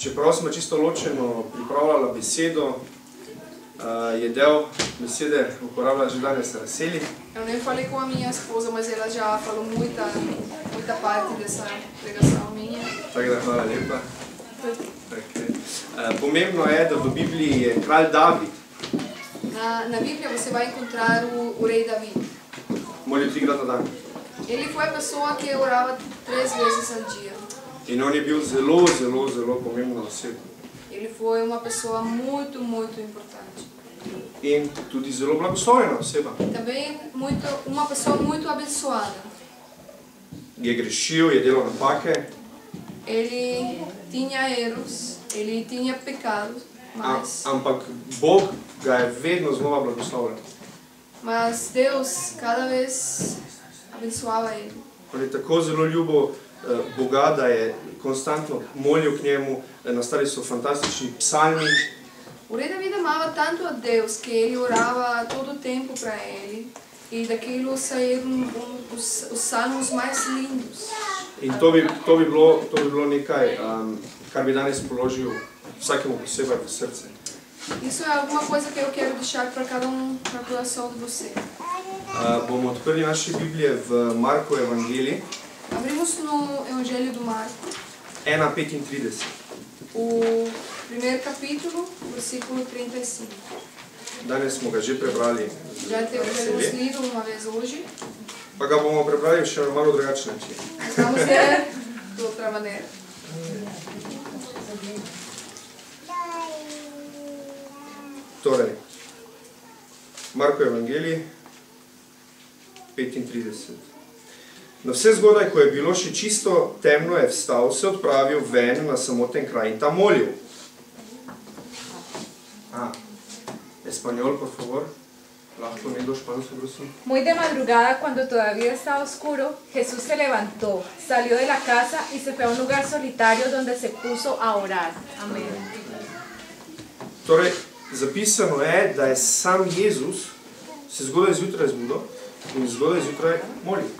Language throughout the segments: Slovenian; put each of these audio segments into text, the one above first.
čeprav smo čisto ločeno pripravljala besedo, je del besede uporabljala že danes Araceli. Eu nem falei com a minha esposa, mas ela já falou muita parte dessa pregação minha. Tako da hvala lepa. Okay. Pomembno je, da v Bibliji je kralj David. Na Bíblia você vai encontrar o rei Davi. Molil 3-krat na dan. Ele foi a pessoa que orava 3 vezes ao dia. In on je bil zelo pomembna oseba. Ele foi uma pessoa muito importante. In tudi zelo blagoslovljena oseba. Também uma pessoa muito abençoada. Je grešil, je delal napake. Ele tinha erros, ele tinha pecados, mas ampak Bog ga je vedno znova blagoslovljal. Mas Deus cada vez abençoava ele. On je tako zelo ljubil Boga, da je konstantno molil k njemu, nastali so fantastični psalmi. O rei Davi amava tanto a Deus que ele orava todo o tempo para ele e daquilo saíram os salmos mais lindos. In to bi bilo nekaj, kar bi danes položil vsakemu posebej v srce. Isso é alguma coisa que eu quero deixar para cada para o coração de você. Bomo odprli naše Biblije v Marku Evangeliji. Abrimos no Evangelho do Marco. 1:35. O primeiro capítulo, versículo 35. Danes smo ga že prebrali. Já temos lido uma vez hoje. Pa ga bomo prebrali še na malo drugačen način. Vamos ler de outra maneira. Torej, Marko Evangelij 35. Na vse zgodaj, ko je bilo še čisto temno, je vstal, se odpravil ven na samoten kraj in tam molil. Español, por favor. Lahko nekdo špansko, prosim. Muy de madrugada, cuando todavía estaba oscuro, Jesús se levantó, salió de la casa y se fue a un lugar solitario donde se puso a orar. Amén. Torej, zapisano je, da je sam Jezus se zgodaj zjutraj zbudil in zgodaj zjutraj molil.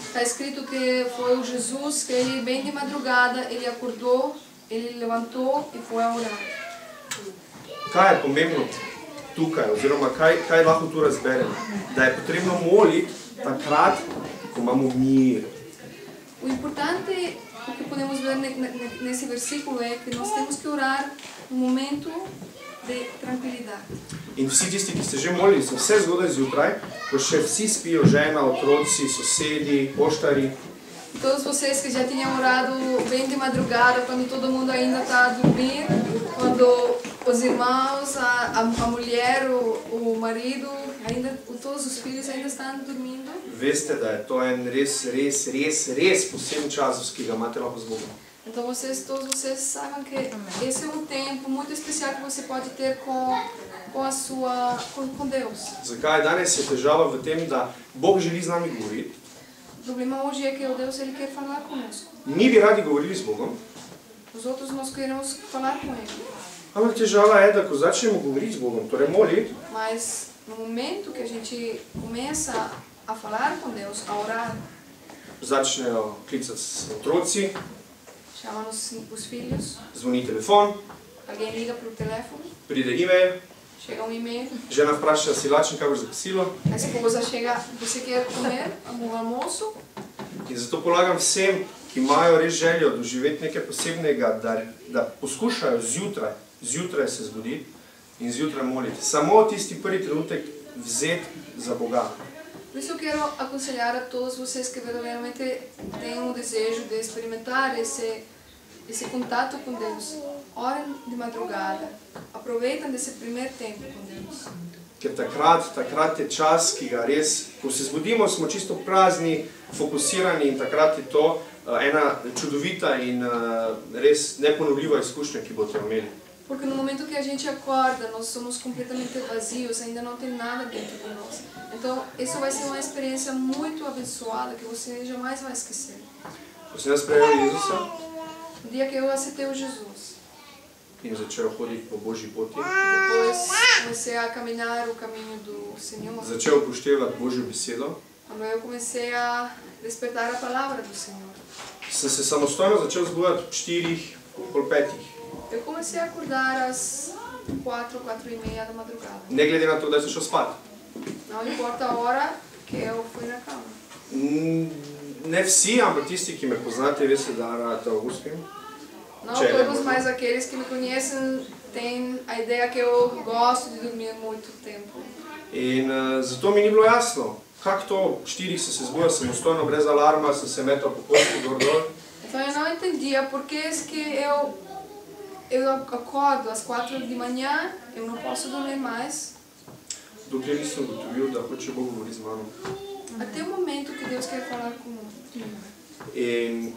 Está escrito que foi o Jesus que ele bem de madrugada, ele acordou, ele levantou e foi a orar. Kaj je pomembno tukaj, oziroma kaj lahko tu razberemo? Da je potrebno moliti takrat, ko imamo mir. O importante, o que podemos ver nesse versículo é que nós temos que orar no momento de tranquilidade. In vsi tisti, ki ste že molili, so vse zgodaj zjutraj, ko še vsi spijo, žena, otroci, sosedi, poštari. Todos vocês que já tinham orado bem de madrugada, quando todo mundo ainda está a dormir, quando os irmãos, a mulher, o marido, ainda todos os filhos ainda estão dormindo. Veste, da je to en res poseben čas, ki ga imate lahko z Bogom. Então todos vocês saibam que esse é um tempo muito especial que você pode ter com Deus. Zakaj? Danes je težava v tem, da Bog želi z nami govoriti. O problema hoje é que o Deus ele quer falar conosco. Mi bi radi govorili z Bogom. Os outros nós queremos falar com Ele. Ampak težava je, da ko začnemo govoriti z Bogom, torej moliti, Mas no momento que a gente começa a falar com Deus, a orar, začnejo klicati otroci, chamam-nos os filhos, zvoni telefon, alguém liga para o telefone, pride e-mail, chega um e-mail, žena vpraša, si lačen, kaj boš za kosilo. a esposa chega, você quer comer um almoço? In zato polagam vsem, ki imajo res željo doživeti nekaj posebnega, da poskušajo zjutraj se zbuditi in zjutraj moliti. Samo tisti prvi trenutek vzeti za Boga. Por isso eu quero aconselhar a todos vocês que verdadeiramente têm um desejo de experimentar esse contato com Deus. Orem de madrugada. Aproveitem desse primeiro tempo com Deus. Ker takrat je čas, ki ga res, ko se zbudimo, smo čisto prazni, fokusirani in takrat je to ena čudovita in res neponovljiva izkušnja, ki boste imeli. Porque no momento que a gente acorda, nós somos completamente vazios, ainda não tem nada dentro de nós. Então, isso vai ser uma experiência muito abençoada que você jamais vai esquecer. Ko sem jaz sprejel Jezusa No dia que eu aceitei o Jesus, in začel hoditi po Božji poti, depois comecei a caminhar o caminho do Senhor, začel upoštevati Božjo besedo, quando eu comecei a despertar a palavra do Senhor, sem se samostojno začel zbujati ob 4, pol 5. Eu comecei a acordar às 4h, 4h30 da madrugada. Ne glede na to, kdaj sem šel spat. Não importa a hora que eu fui na cama. Ne vsi, ampak tisti, ki me poznate, veste, da rada uspem. Não todos, mas aqueles que me conhecem têm a ideia que eu gosto de dormir muito tempo. In zato mi ni bilo jasno, kako to, 4 sem se zbudil, samostojno, brez alarma, sem se metal po kosti gor dol. Então eu não entendia por que eu acordo às 4 de manhã, eu não posso dormir mais. Dokler nisem ugotovil, da hoče Bog govoriti z mano. Até o momento que Deus quer falar comigo. In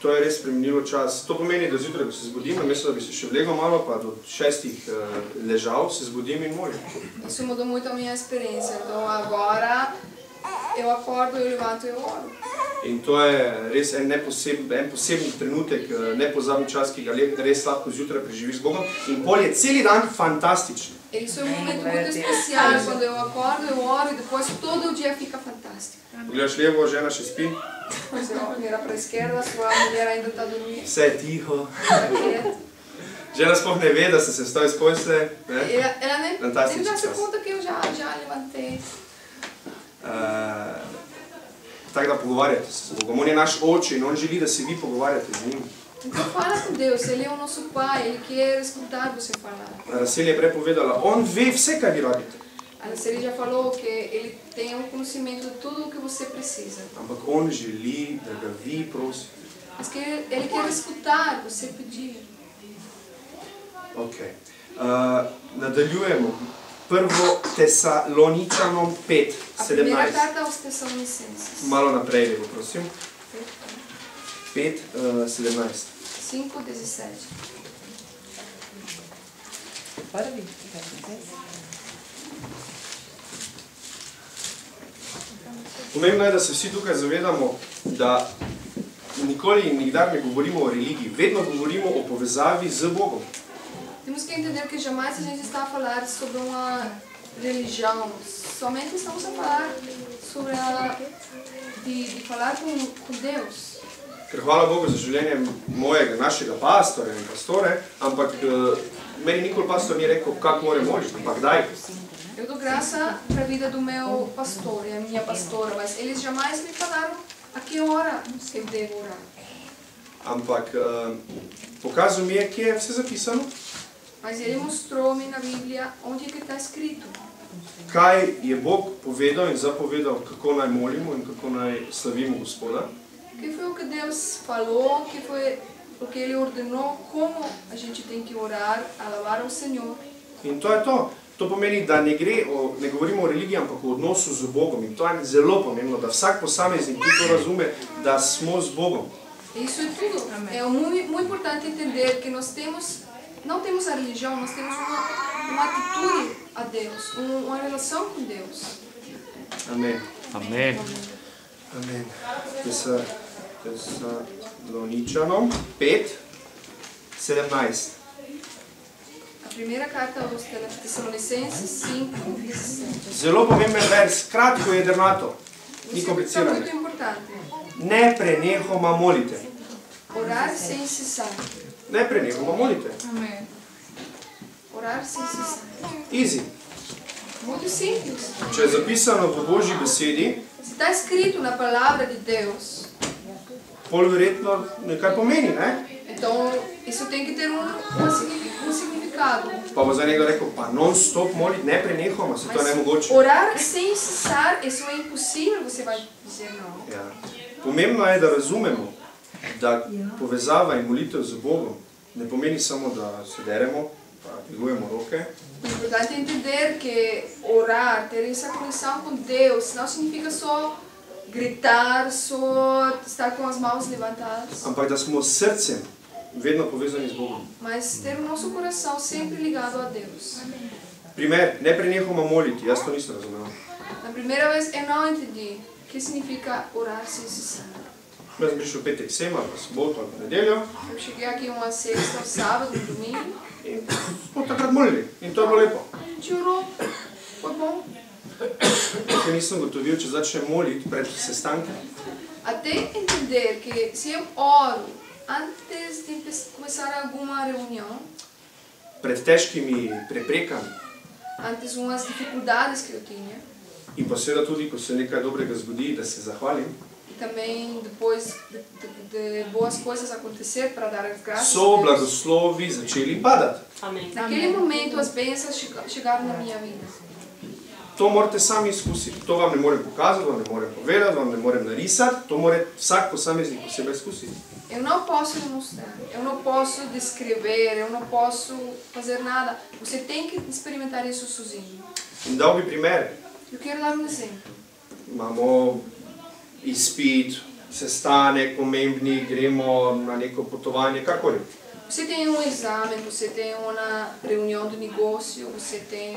to je res spremenilo čas. To pomeni, da zjutraj, ko se zbudim, namesto da bi se še vlegal malo, pa do 6 ležal, se zbudim in molim. Isso mudou muito a minha experiência. Então agora eu acordo, eu levanto e eu oro. In to je res en poseben trenutek, nepozaben čas, ki ga res lahko zjutraj preživiš z Bogom. In pol je celi dan fantastičen. Isso é um momento muito especial, quando eu acordo, eu oro e depois todo o dia fica fantástico. Pogledaš levo, žena še spi. Você vira para a esquerda, sua mulher ainda está dormindo. Vse je tiho. Žena sploh ne ve, da sem se vstal iz postelje. Ela nem dá se conta que eu já levantei. Tako da pogovarjate se z Bogom. On je naš oče in on želi, da se vi pogovarjate z njim. Então fala com Deus, Ele é o nosso Pai, Ele quer escutar você falar. Razsel je prej povedala, on ve vse, kaj vi rabite. A Ele já falou que Ele tem um conhecimento de tudo o que você precisa. Ampak on želi, da ga vi prosite. Mas que Ele quer escutar você pedir. Ok. Nadaljujemo. Prvo Tesaloničanom 5, A primeira 17. carta aos Tessalonicenses. Malo naprej, levo, prosim. 5, 17. 5:17. Pomembno je, da se vsi tukaj zavedamo, da nikoli in nikdar ne govorimo o religiji, vedno govorimo o povezavi z Bogom. Temos que entender que jamais a gente está a falar sobre uma religião, somente estamos a falar sobre de falar com Deus. Ker hvala Bogu za življenje mojega, našega pastorja in pastore, ampak meni nikoli pastor ni rekel, kako moram moliti, ampak kdaj. Eu dou graça para a vida do meu pastor e a minha pastora, mas eles jamais me falaram a que hora eu devo orar. Ampak pokazal mi je, kje je vse zapisano, Mas ele mostrou-me na Bíblia onde é que está escrito. kaj je Bog povedal in zapovedal, kako naj molimo in kako naj slavimo Gospoda. Que foi o que Deus falou, que foi o que Ele ordenou, como a gente tem que orar, alabar ao Senhor. In to je to. To pomeni, da ne govorimo o religiji, ampak o odnosu z Bogom. In to je zelo pomembno, da vsak posameznik tudi to razume, da smo z Bogom. Isso é tudo. É muito importante entender que nós não temos a religião, nós temos uma atitude a Deus, uma relação com Deus. Amen. Amen. Amen. Tesaloničanom 5, 17. A primeira carta aos Tessalonicenses 5:17. Zelo pomemben vers, kratko je jedrnato, ni Isso é komplicirano. muito importante. Ne prenehoma molite. Orar sem cessar. Ne prenehoma molite. Amén. Orar sem cessar. Easy. Muito simples. Če je zapisano v Božji besedi, Se está escrito na palavra de Deus, pol verjetno nekaj pomeni, ne? então isso tem que ter um significado. Pa bo zdaj nekdo rekel, pa non-stop moliti, ne prenehoma, se to je Mas nemogoče. orar sem cessar, isso é impossível, você vai dizer não. Ja. Pomembno je, da razumemo, da povezava in molitev z Bogom ne pomeni samo, da se deremo, pa dvigujemo roke, É importante entender que orar, ter essa conexão com Deus, não significa só gritar, só estar com as mãos levantadas, ampak da smo s srcem vedno povezani z Bogom. mas ter o nosso coração sempre ligado a Deus. Primer, ne prenehoma moliti, jaz to nisem razumel. Na primeira vez eu não entendi o que significa orar sem cessar. Jaz sem prišel petek sem, ali pa soboto, ali pa nedeljo Eu cheguei aqui uma sexta, um sábado, um domingo, in smo takrat molili. In to je bilo lepo. a gente orou, foi bom. Ker nisem gotovil, če začnem moliti pred sestankom, Até entender que se eu oro antes de começar alguma reunião, pred težkimi preprekami antes umas dificuldades que eu tinha, in pa seveda tudi, ko se nekaj dobrega zgodi, da se zahvalim, e também depois de boas coisas acontecer para dar as graças so a Deus. blagoslovi začeli padati. Naquele momento as bênçãos chegaram na minha vida. To morate sami izkusiti. To vam ne morem pokazati, vam ne morem povedati, vam ne morem narisati. To mora vsak posameznik posebej izkusiti. Eu não posso demonstrar, eu não posso descrever, eu não posso fazer nada. Você tem que experimentar isso sozinho. In dal bi primer. Eu quero dar um exemplo. Imamo izpit, sestanek, pomembni, gremo na neko potovanje, karkoli. Você tem um exame, você tem uma reunião de negócio, você tem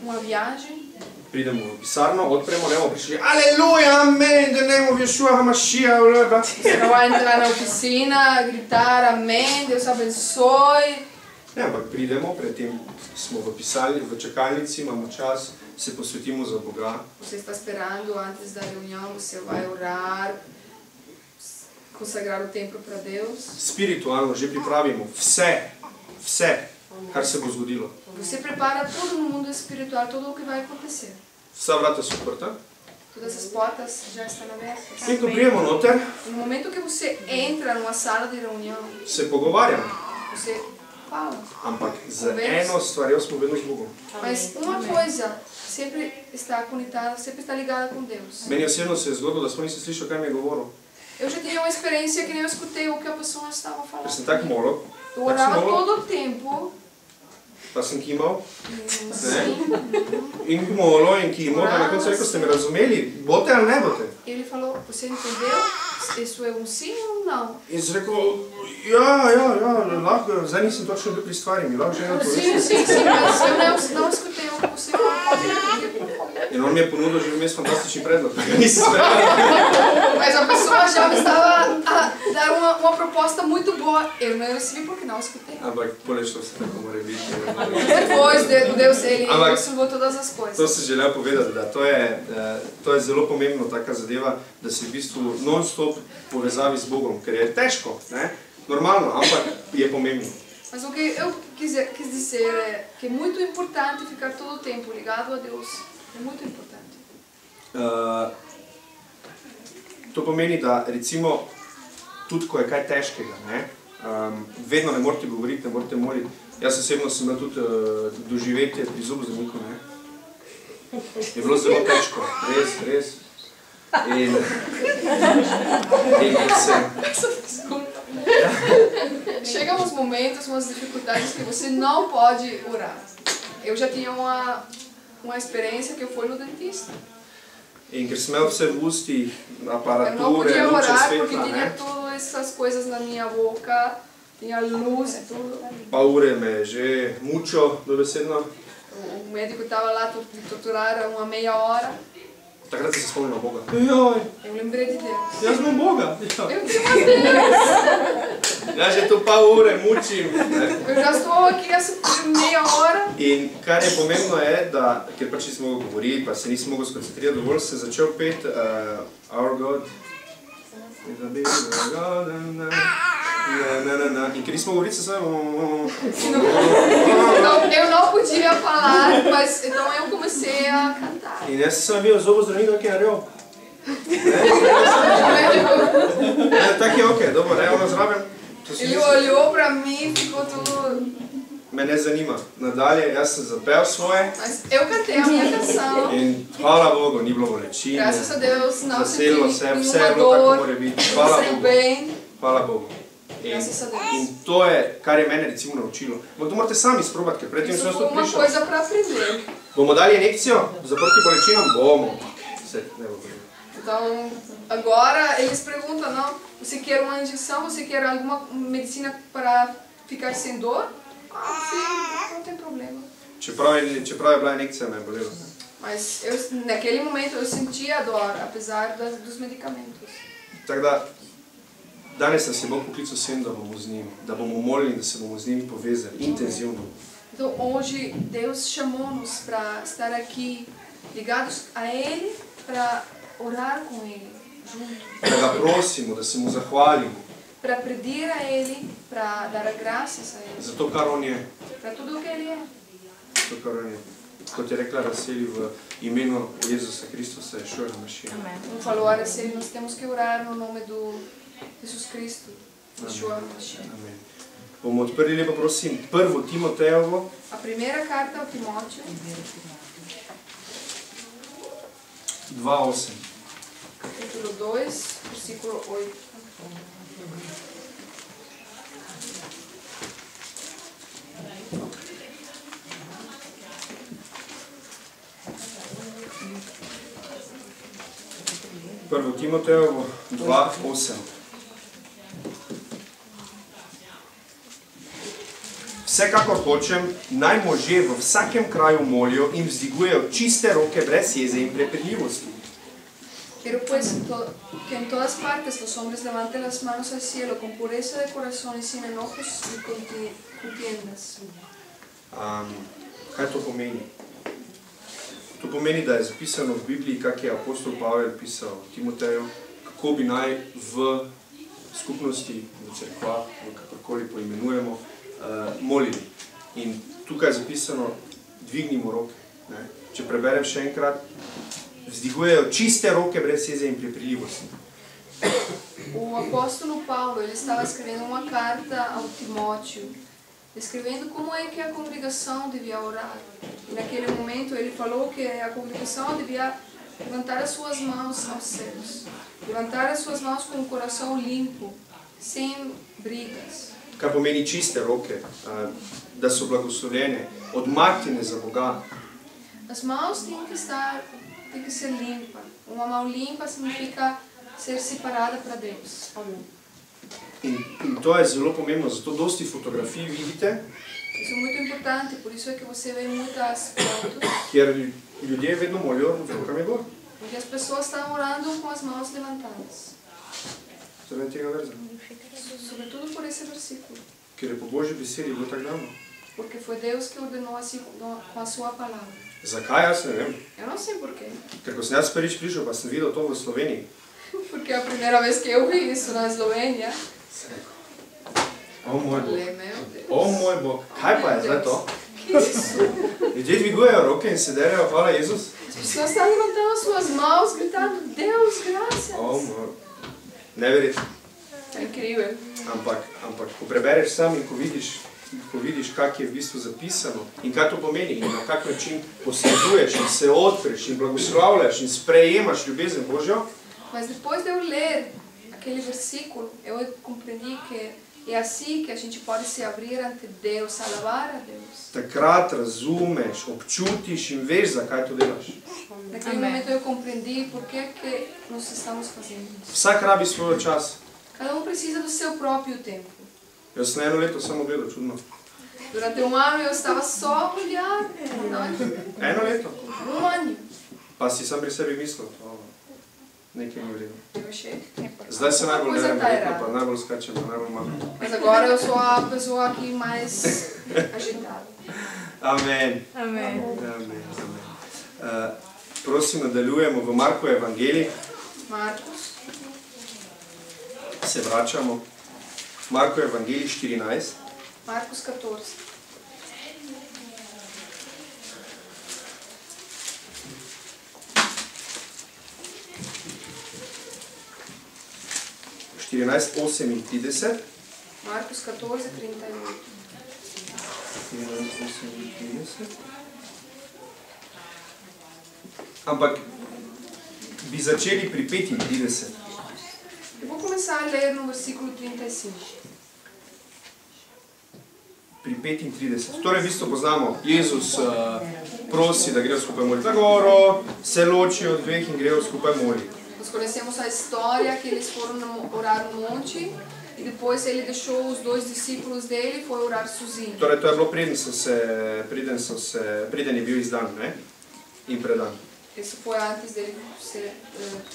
uma viagem. Pridemo v pisarno, odpremo, ne bomo prišli, aleluja, amen, da ne bomo Ješua Hamašija, vlada. Você não vai entrar na oficina, gritar amém, Deus abençoe. Ne, ampak pridemo, predtem smo v čakalnici, imamo čas, se posvetimo za Boga. Você está esperando antes da reunião, você vai orar, consagrar o templo para Deus. Spiritualno že pripravimo vse, kar se bo zgodilo. Você prepara tudo no mundo espiritual, tudo o que vai acontecer. Vsa vrata so odprta. Todas as portas já estão abertas. In ko prijemo noter, No momento que você entra numa sala de reunião, se pogovarjamo. você fala. Ampak z eno stvarjo smo vedno z Bogom. Mas uma coisa sempre está conectada, sempre está ligada com Deus. Meni osebno se je zgodilo, da sploh nisem slišal, kaj mi je govoril. Eu já tive uma experiência que nem eu escutei o que a pessoa estava Ker falando. sem tako molil, Eu orava todo o tempo. pa sem kimal. Sim. In molil in kimal, da na koncu rekel, ste me razumeli, bote ali ne bote? Ele falou, você entendeu? Isso é um sim ou não? In sem rekel, ja, lahko, zdaj nisem točno bil pri stvari, mi lahko že eno Sim, povesti. sim, mas eu não escutei o que você falou. In on mi je ponudil že vmes fantastični predlog, da ga nisem sprejel. Mas a pessoa já me estava a dar uma proposta muito boa. Eu não recebi porque não escutei. Ampak bolje šlo se tako mora biti. Depois, Deus, ele Ampak- resolveu todas as To coisas. si želel povedati, da to je zelo pomembno taka zadeva, da si v bistvu non-stop povezavi z Bogom, ker je težko, ne? Normalno, ampak je pomembno. Mas o que eu quis dizer é que é muito importante ficar todo o tempo ligado a Deus. É muito importante. To pomeni, da recimo tudi ko je kaj težkega, ne? Vedno ne morate govoriti, ne morate moliti. Jaz osebno sem imel tudi doživetje pri zobozdravniku, ne? Je bilo zelo težko, res. In Chegam os momentos, umas dificuldades que você não pode orar. Eu já tinha uma experiência que eu fui no dentista. In ker sem imel vse v ustih, Eu não aparature, podia luče orar porque svetla, tinha ne? todas essas coisas na minha boca, tinha luz e tudo. Pa ure me je že mučil dobesedno. O médico estava lá me torturar uma meia hora. Takrat sem se spomnil na Boga. Joj, Eu lembrei de Deus. jaz imam Boga. Eu tenho uma Deus. Jaz že tu pa ure mučim. Ne? Eu já estou aqui há meia hora. In kar je pomembno je, da, ker pač nisem mogel govoriti, pa se nisem mogel skoncentrirati dovolj, sem začel peti Our God. In ker nismo govoriti, sem Então, eu não podia falar, mas então eu comecei a cantar. In jaz sem bil zobozdravnik, ki je naredil. Tak je okej, dobro, ne, ono zraven. Ele olhou pra mim e ficou tudo. Me ne zanima. Nadalje, jaz sem zapel svoje Mas eu cantei a minha canção. in hvala Bogu, ni bilo bolečine. Graças a Deus, não senti Zaselilo se, vse je nenhuma bilo tako dor. mora biti. Hvala Passei Bogu. bem. Hvala Bogu. Graças a Deus. In to je, kar je mene recimo naučilo. Ampak to morate sami sprobati, ker predtem sem Isso jaz foi to uma prišel. coisa pra aprender. Bomo dali injekcijo za proti bolečinam? Bomo. Se, ne bo bolelo. Então, agora eles perguntam, não, você quer uma injeção, você quer alguma medicina para ficar sem dor? Ah, sim, não tem problema. Čeprav je bila injekcija, me je bolelo. Mas eu, naquele momento eu sentia a dor, apesar dos medicamentos. Tako da, danes nas je Bog poklical sem, da bomo z njim, da bomo molili, da se bomo z njim povezali, intenzivno. Então hoje Deus chamou-nos para estar aqui ligados a Ele, para orar com Ele, junto. Da ga prosimo, da se mu zahvalimo. para pedir a Ele, para dar graças a Ele, Zato, kar on je. para tudo o que Ele é. Zato, kar on je. Kot je rekla Razseli, v imenu Jezusa Kristusa, Ješua Hamashiach. Amém. Como falou a Araceli, nós temos que orar no nome do Jesus Cristo, Yeshua Mashiach. Amen. Bomo odprli lepo, prosim, 1. Timotejevo, A primeira carta ao Timóteo, 2:8. capítulo 2, versículo 8. Prvo Timotejevo 2:8. Vsekakor hočem, naj možje v vsakem kraju molijo in vzdigujejo čiste roke brez jeze in prepirljivosti. Quiero pues que en todas partes los hombres levanten las manos al cielo con pureza de corazón y sin enojos y contiendas. Kaj to pomeni? To pomeni, da je zapisano v Bibliji, kak je apostol Pavel pisal Timoteju, kako bi naj v skupnosti, v cerkvah, v kakorkoli poimenujemo, molili. In tukaj je zapisano, dvignimo roke. Ne? Če preberem še enkrat, vzdigujejo čiste roke brez jeze in prepirljivosti. O apóstolo Paulo, ele estava escrevendo uma carta ao Timóteo, descrevendo como é que a congregação devia orar. E naquele momento ele falou que a congregação devia levantar as suas mãos aos céus, levantar as suas mãos com o coração limpo, sem brigas. Kar pomeni čiste roke, da so blagoslovljene, odmaknjene za Boga. As mãos têm que ser limpas. Uma mão limpa significa ser separada para Deus. In to je zelo pomembno, zato dosti fotografij vidite, Isso é muito importante, por isso é que você vê muitas fotos, kjer ljudje vedno molijo z rokami gor. porque as pessoas estão orando com as mãos levantadas. Zaradi tega verza. Sobretudo por esse versículo, Ker je po Božji besedi bilo tako dano. porque foi Deus que ordenou assim com a sua palavra. Zakaj, jaz ne vem. Eu não sei porquê, Ker ko sem jaz prvič prišel, pa sem videl to v Sloveniji, porque a primeira vez que eu vi isso na Eslovênia, o moj Bog, falei, meu Deus, o moj Bog, kaj pa je zdaj to? que isso? Ljudje dvigujejo roke in se derejo, hvala Jezus. As pessoas estão levantando as suas mãos, gritando, Deus, graças. O moj. Neverjetno. É incrível. Ampak, ko prebereš sam in ko vidiš, kak je v bistvu zapisano in kaj to pomeni in na kak način posreduješ in se odpreš in blagoslavljaš in sprejemaš ljubezen Božjo, Mas depois de eu ler aquele versículo, eu compreendi que é assim que a gente pode se abrir ante Deus, alabar a Deus. takrat razumeš, občutiš in veš, zakaj to delaš. Naquele momento eu compreendi por que que nós estamos fazendo isso. Vsak rabi svoj čas. Cada precisa do seu próprio tempo. Jaz sem eno leto samo gledal, čudno. Durante ano eu estava só a olhar, Eno leto. ano. Pa si sam pri sebi mislil, nekaj ni v redu. Eu achei. Zdaj se najbolj Coisa berem tá verjetno, errada. pa najbolj skačem, pa najbolj malo. Mas agora eu sou a pessoa aqui mais agitada. Amen. Amém. Prosim, nadaljujemo v Markov evangelij. Marcos, Se vračamo. Markov evangelij 14. Marcos 14. Štirinajst 38. Marcos 14, 38. 38. Ampak bi začeli pri 35. Eu vou começar a ler no versículo 35. Pri 35. Torej, v bistvu poznamo, Jezus prosi, da grejo skupaj moliti na goro, se ločijo od dveh in grejo skupaj moliti. Nós conhecemos a história que eles foram orar no monte e depois ele deixou os dois discípulos dele e foi orar sozinho. Torej, to je bilo preden je bil izdan, ne? In predan. Isso foi antes dele ser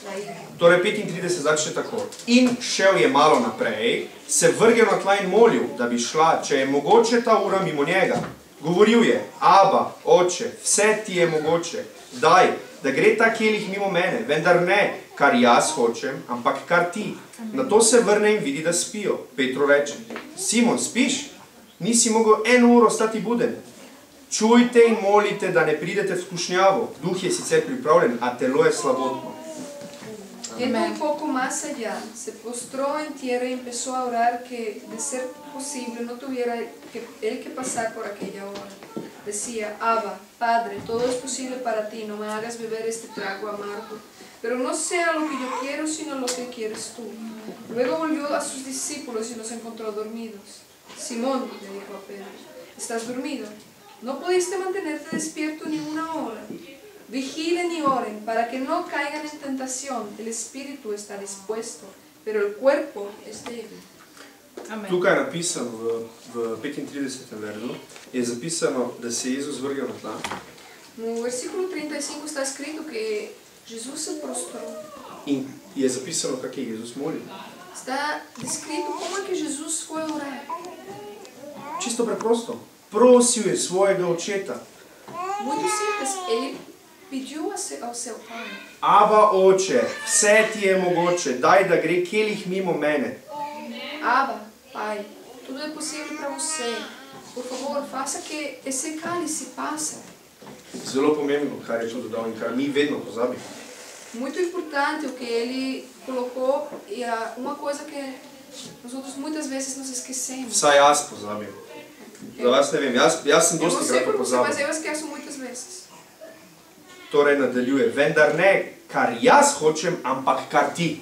traído. Torej, 35 začne tako. In šel je malo naprej, se vrgel na tla in molil, da bi šla, če je mogoče ta ura mimo njega. Govoril je, Aba, oče, vse ti je mogoče, daj, da gre ta kelih mimo mene, vendar ne, kar jaz hočem, ampak kar ti. Na to se vrne in vidi, da spijo. Petro reče, Simon, spiš? Nisi mogel 1 uro stati buden. Čujte in molite, da ne pridete v skušnjavo. Duh je sicer pripravljen, a telo je slabotno. Un poco más allá, se postró en tierra y empezó a orar que, de ser posible, no tuviera él que pasar por aquella hora. Decía, Abba, Padre, todo es posible para ti, no me hagas beber este trago amargo, pero no sea lo que yo quiero, sino lo que quieres tú. Luego volvió a sus discípulos y los encontró dormidos. Simón, le dijo a Pedro, ¿estás dormido? ¿No pudiste mantenerte despierto ni 1 hora? Vigilen y oren para que no caigan en tentación. El espíritu está dispuesto, pero el cuerpo es débil. Tukaj je napisano v 35. verzu, je zapisano, da se je Jezus vrgel na tla. No versículo 35 está escrito que Jesús se prostró. In je zapisano, kako je Jezus molil. Está descrito como que Jesús fue a orar. Čisto preprosto. Prosil je svojega očeta. Muito simples. Ele pediu ao seu pai. Aba, oče, vse ti je mogoče, daj, da gre kelih mimo mene. Abba, pai, tudo é possível para você. Por favor, faça que esse cálice passe. Zelo pomembno, kar je tu dodal in kar mi vedno pozabimo. Muito importante o que ele colocou e uma coisa que nós outros muitas vezes nos esquecemos. Vsaj jaz pozabim. Za vas ne vem, jaz sem Eu não dosti sei krat por você, mas pozabil. eu esqueço muitas vezes. Torej nadaljuje, vendar ne, kar jaz hočem, ampak kar ti.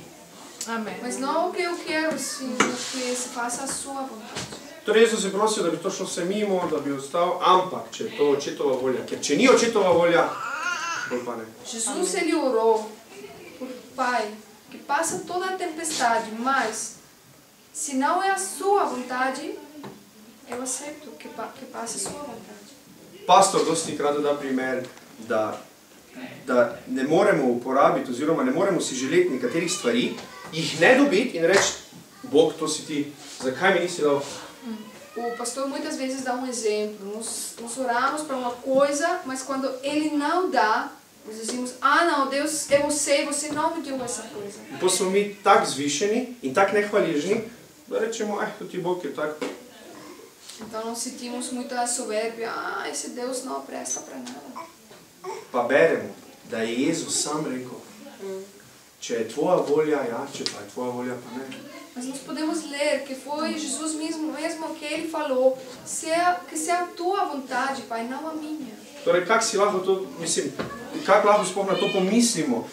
Amén. Mas não o que eu quero, sim, o que se faça a sua vontade. Torej Jezus je prosil, da bi to šlo vse mimo, da bi ostal, ampak če je to očetova volja, ker če ni očetova volja, bolj pa ne. Jesus ele orou por Pai que passa toda a tempestade, mas se não é a sua vontade, eu aceito que passe a sua vontade. Pastor dosti krat da primer, da ne moremo uporabiti oziroma ne moremo si želeti nekaterih stvari, jih ne dobiti in reči, Bog, to si ti, zakaj mi nisi dal? O pastor muitas vezes dá exemplo. Nós oramos para uma coisa, mas quando ele não dá, nós dizemos, não, Deus, eu sei, você não me deu essa coisa. In potem smo mi tako zvišeni in tako nehvaležni, da rečemo, tudi Bog je tak. Então nós sentimos muita soberbia, esse Deus não presta para nada. Pa beremo, da je Jezus sam rekel, če je tvoja volja, ja, če pa je tvoja volja, pa ne. Mas nós podemos ler que foi Jesus mesmo que ele falou, que seja a tua vontade, Pai, não a minha. Torej, kako si lahko to, mislim, kako lahko sploh na to pomislimo,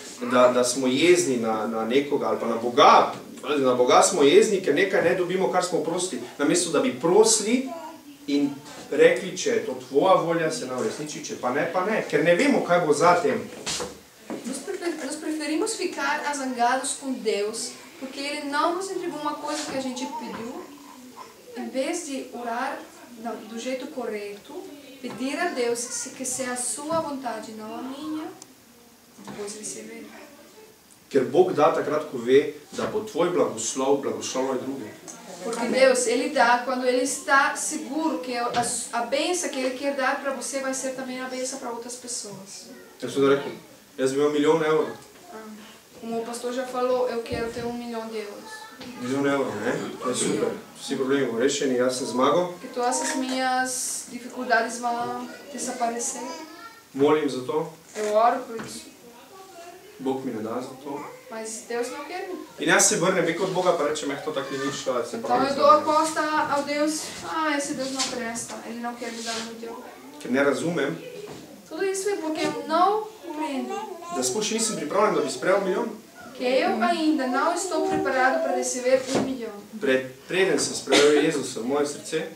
da smo jezni na nekoga ali pa na Boga. Na Boga smo jezni, ker nekaj ne dobimo, kar smo prosili. Namesto, da bi prosili in rekli, če je to tvoja volja, se nam resniči, če pa ne, ker ne vemo, kaj bo za tem. Nós preferimos ficar zangados com Deus, porque Ele não nos entregou uma coisa que a gente pediu, em vez de orar do jeito correto, pedir a Deus que seja a sua vontade, não a minha, depois receber. Ker Bog da takrat, ko ve, da bo tvoj blagoslov blagoslovil druge. Porque Deus, Ele dá quando Ele está seguro que a bênção que Ele quer dar para você vai ser também a bênção para outras pessoas. Jaz sem rekel, jaz bi imel 1 milijon evrov. Como o pastor já falou, eu quero ter 1 milhão de euros. 1 milijon evrov, ne? To je super. Vsi problemi bodo rešeni, jaz sem zmagal. Que todas as minhas dificuldades vão desaparecer. Molim za to. Eu oro por isso. Bog mi ne da za to. Mas Deus não quer. In jaz se vrnem preko od Boga, pa rečem, to tako ni nič, se Então eu dou a costa ao Deus, esse Deus não presta, Ele não quer me dar o meu. Ker ne razumem, Tudo isso é porque eu não compreendo. da sploh še nisem pripravljen, da bi sprejel 1 milijon. Que eu ainda não estou preparado para receber 1 milhão. Preden sem sprejel Jezusa v moje srce,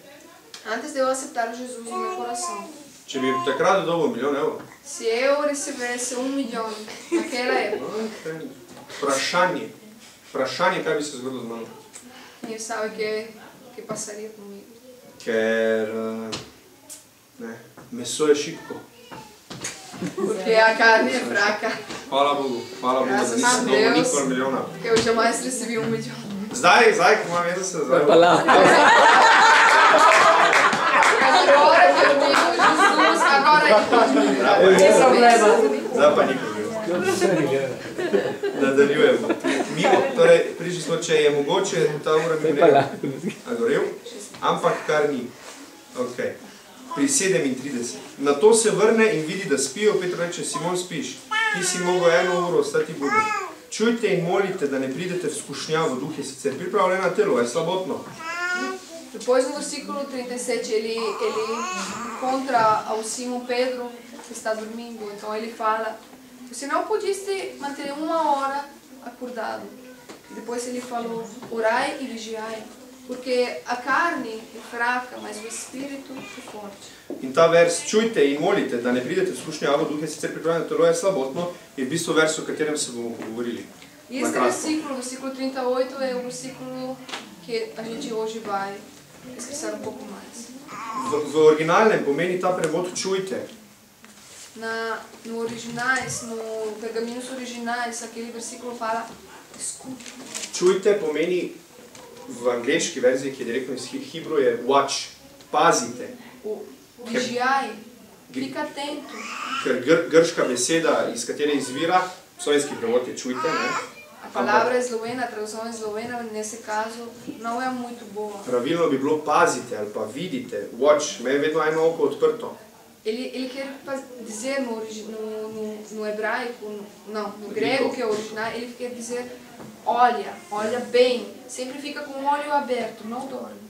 Antes de eu aceitar Jesus no meu coração. če bi takrat dobil 1 milijon evrov. Se eu recebesse 1 milhão naquela época, Vprašanje, kaj bi se zgodilo z mano. quem sabe que passaria comigo. Ker meso je šibko. Porque a carne é fraca. Hvala Bogu, da Graças nisem a dobil Deus. nikoli milijona. Porque eu jamais recebi 1 milhão. Zdaj, ko imam Jezusa, zdaj. Agora que eu tenho Jesus, agora que Zdaj pa nikoli. Nadaljujemo. Torej, prišli smo, če je mogoče, ta ura mi gorel, ampak kar ni. Okay. Pri 37. Na to se vrne in vidi, da spijo, Petro reče, Simon, spiš, ti si mogel 1 uro ostati buden. Čujte in molite, da ne pridete v skušnjavo, duh je sicer pripravljen na telo, je slabotno. Depois no versículo 37 ele contra ao Simão Pedro que está dormindo, então ele fala: você não pudiste manter 1 hora acordado. E depois ele falou: orai e vigiai, porque a carne é fraca, mas o espírito é forte. In ta vers, čujte in molite, da ne pridete v skušnjavo, duh je sicer pripravljen, telo je slabotno, je v bistvu vers, o katerem se bomo govorili. E este versículo 38, é o versículo que a gente hoje vai pesquisar pouco mais. V originalnem pomeni ta prevod čujte. No originais, no pergaminhos originais, aquele versículo fala escuta. Čujte pomeni v angleški verziji, ki je direktno iz Hebrew, je watch, pazite. Vigiai, fica atento. Ker grška beseda, iz katere izvira, slovenski prevod je čujte, ne? A palavra eslovena, a tradução eslovena, nesse caso, não é muito boa. Pravilno bi bilo pazite ali pa vidite, watch, me je vedno eno oko odprto. Ele quer dizer no hebraico, não, no grego que é original, ele quer dizer olha bem, sempre fica com o olho aberto, não dorme.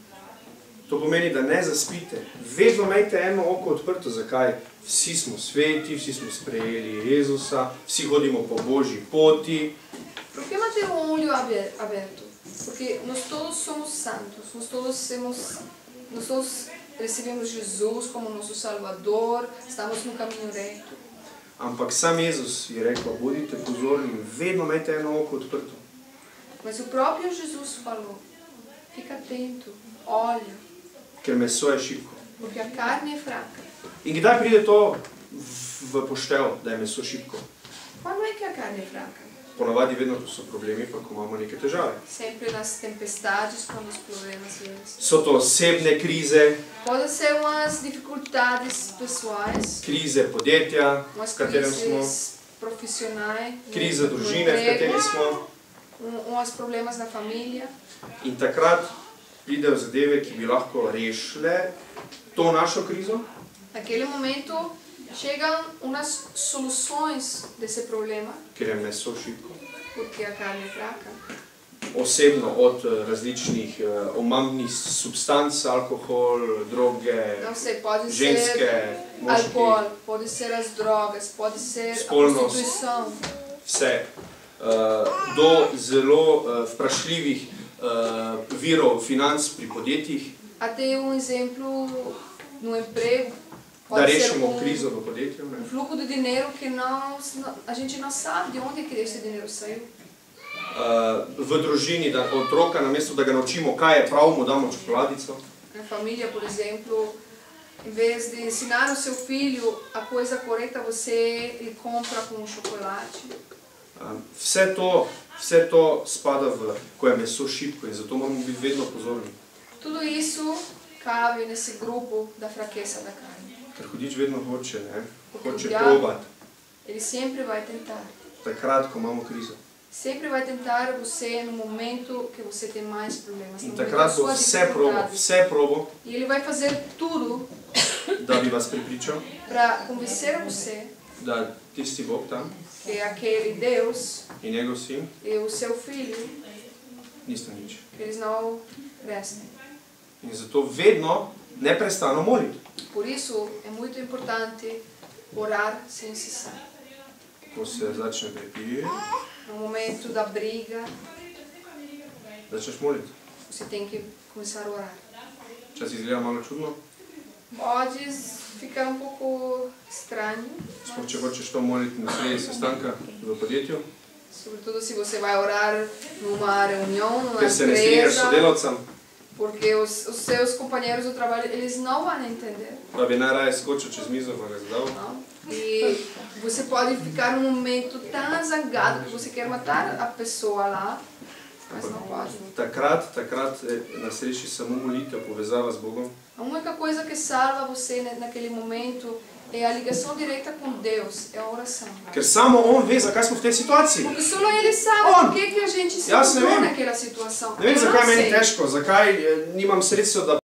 To pomeni, da ne zaspite. Vedno imejte eno oko odprto. Zakaj? Vsi smo sveti, vsi smo sprejeli Jezusa, vsi hodimo po Božji poti. Por que manter o olho aberto? Porque nós todos somos santos, nós todos recebemos Jesus como nosso Salvador, estamos no caminho reto. Ampak sam Jezus je rekel, bodite pozorni, vedno imejte eno oko odprto. Mas o próprio Jesus falou, fica atento, olha. Ker meso je šibko. Porque a carne é fraca. In kdaj pride to v poštev, da je meso šibko? Quando é que a carne é fraca? Ponavadi vedno, ko so problemi, pa ko imamo neke težave. Sempre nas tempestades, quando os problemas vêm. So to osebne krize, Pode ser umas dificuldades pessoais, krize podjetja, umas v katerem smo, crises profissionais, krize družine, v kateri smo. Uns problemas na família. In takrat pridejo zadeve, ki bi lahko rešile to našo krizo. Naquele momento chegam umas soluções desse problema, Ker je meso šibko. porque a carne é fraca. Osebno od različnih omamnih substanc, alkohol, droge, Não sei, pode ženske, ser moški, álcool, pode ser as drogas, pode ser Spolnost. a prostituição. vse. Do zelo vprašljivih virov financ pri podjetjih, Até exemplo no emprego, da pode ser rešimo krizo v podjetju. Ne? fluxo de dinheiro que a gente não sabe de onde é que esse dinheiro saiu. V družini, da otroka, namesto da ga naučimo, kaj je prav, mu damo čokoladico. Na família, por exemplo, em vez de ensinar o seu filho a coisa correta, você lhe compra com um chocolate. Vse to spada v, ko je meso šibko in zato moramo biti vedno pozorni. Tudo isso cabe nesse grupo da fraqueza da carne. Ker hudič vedno hoče, ne? Hoče Ja. probati, Ele sempre vai tentar. takrat, ko imamo krizo. Sempre vai tentar você no momento que você tem mais problemas. In no momento da takrat bo sua vse probo, E ele vai fazer tudo da bi vas prepričal, para convencer você da tisti Bog tam que aquele Deus in njegov sin e o seu filho, nista nič. que eles não prestem. In zato vedno neprestano moliti. Por isso é muito importante orar sem cessar. Ko se začne prepir, No momento da briga, začneš moliti. você tem que começar a orar. Včasih izgleda malo čudno, Pode ficar um pouco estranho, sploh če hočeš to moliti na sredi sestanka v podjetju, sobretudo se você vai orar numa reunião, numa ker se ne strinjaš s empresa, sodelavcem, porque os seus companheiros do trabalho, eles não vão entender. pa bi najraje skočil čez mizo pa ga zadal. Não? E você pode ficar num momento tão zangado que você quer matar a pessoa lá, mas não pode. Takrat nas reši samo molitev, povezava z Bogom. A única coisa que salva você naquele momento É a ligação direta com Deus, é a oração. Ker samo on ve, zakaj smo v tej situaciji. Porque só Ele sabe por que a gente se Jaz ne encontrou vem. naquela situação. Ne vem, Eu não zakaj je meni sei. težko, zakaj nimam sredstev, da